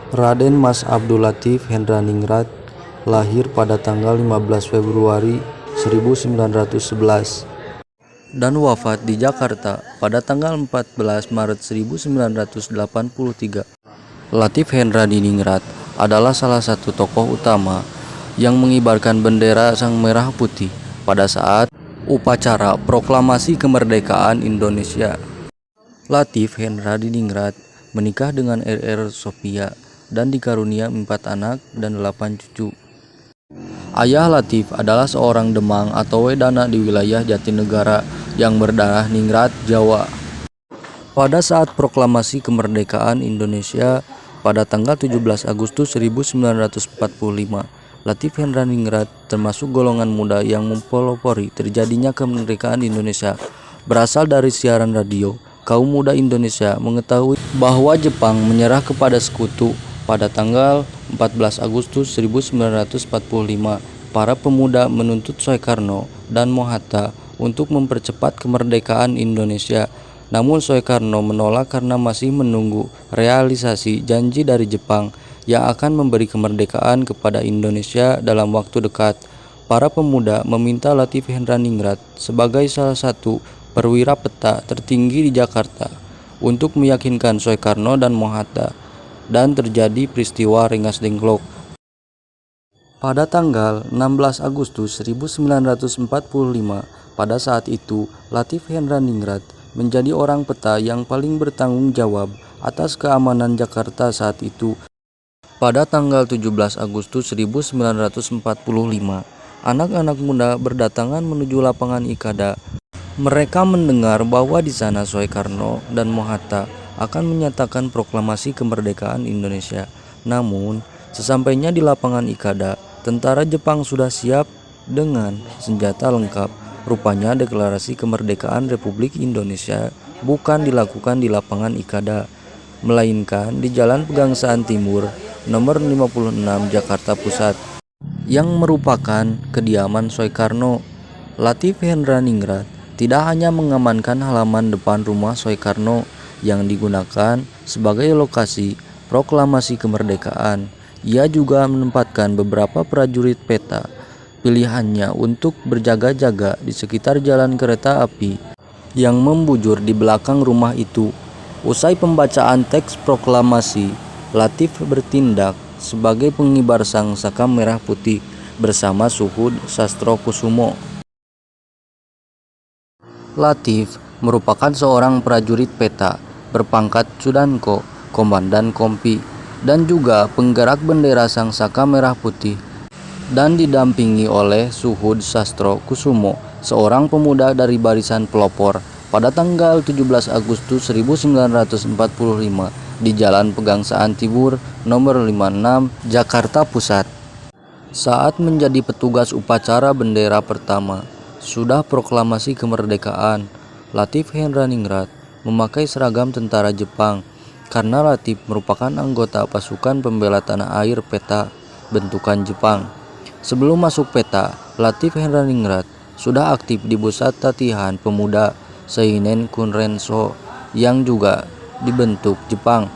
Raden Mas Abdul Latif Hendraningrat lahir pada tanggal 15 Februari 1911 dan wafat di Jakarta pada tanggal 14 Maret 1983. Latif Hendraningrat adalah salah satu tokoh utama yang mengibarkan bendera Sang Merah Putih pada saat upacara proklamasi kemerdekaan Indonesia. Latif Hendraningrat menikah dengan RR Sophia dan dikarunia 4 anak dan 8 cucu. Ayah Latif adalah seorang Demang atau Wedana di wilayah Jatinegara yang berdarah Ningrat, Jawa. Pada saat proklamasi kemerdekaan Indonesia pada tanggal 17 Agustus 1945, Latif Hendraningrat termasuk golongan muda yang mempelopori terjadinya kemerdekaan Indonesia. Berasal dari siaran radio, kaum muda Indonesia mengetahui bahwa Jepang menyerah kepada sekutu pada tanggal 14 Agustus 1945. Para pemuda menuntut Soekarno dan Mohatta untuk mempercepat kemerdekaan Indonesia. Namun Soekarno menolak karena masih menunggu realisasi janji dari Jepang yang akan memberi kemerdekaan kepada Indonesia dalam waktu dekat. Para pemuda meminta Latif Hendraningrat sebagai salah satu perwira peta tertinggi di Jakarta untuk meyakinkan Soekarno dan Mohatta, dan terjadi peristiwa Rengas Dengklok. Pada tanggal 16 Agustus 1945, pada saat itu Latif Hendraningrat menjadi orang peta yang paling bertanggung jawab atas keamanan Jakarta saat itu. Pada tanggal 17 Agustus 1945, anak-anak muda berdatangan menuju lapangan Ikada. Mereka mendengar bahwa di sana Soekarno dan Mohatta akan menyatakan proklamasi kemerdekaan Indonesia. Namun, sesampainya di lapangan Ikada, tentara Jepang sudah siap dengan senjata lengkap. Rupanya deklarasi kemerdekaan Republik Indonesia bukan dilakukan di lapangan Ikada, melainkan di Jalan Pegangsaan Timur nomor 56 Jakarta Pusat, yang merupakan kediaman Soekarno. Latif Hendraningrat tidak hanya mengamankan halaman depan rumah Soekarno yang digunakan sebagai lokasi proklamasi kemerdekaan, ia juga menempatkan beberapa prajurit peta pilihannya untuk berjaga-jaga di sekitar jalan kereta api yang membujur di belakang rumah itu. Usai pembacaan teks proklamasi, Latif bertindak sebagai pengibar sang saka merah putih bersama Suhud Sastrokusumo. Latif merupakan seorang prajurit peta berpangkat Sudanko, komandan kompi, dan juga penggerak bendera sang saka merah putih, dan didampingi oleh Suhud Sastrokusumo, seorang pemuda dari barisan pelopor. Pada tanggal 17 Agustus 1945 di Jalan Pegangsaan Timur nomor 56 Jakarta Pusat. Saat menjadi petugas upacara bendera pertama sudah proklamasi kemerdekaan, Latif Hendraningrat memakai seragam tentara Jepang karena Latif merupakan anggota pasukan pembela tanah air peta bentukan Jepang. Sebelum masuk peta, Latif Hendraningrat sudah aktif di pusat latihan pemuda Seinen Kunrenso yang juga dibentuk Jepang.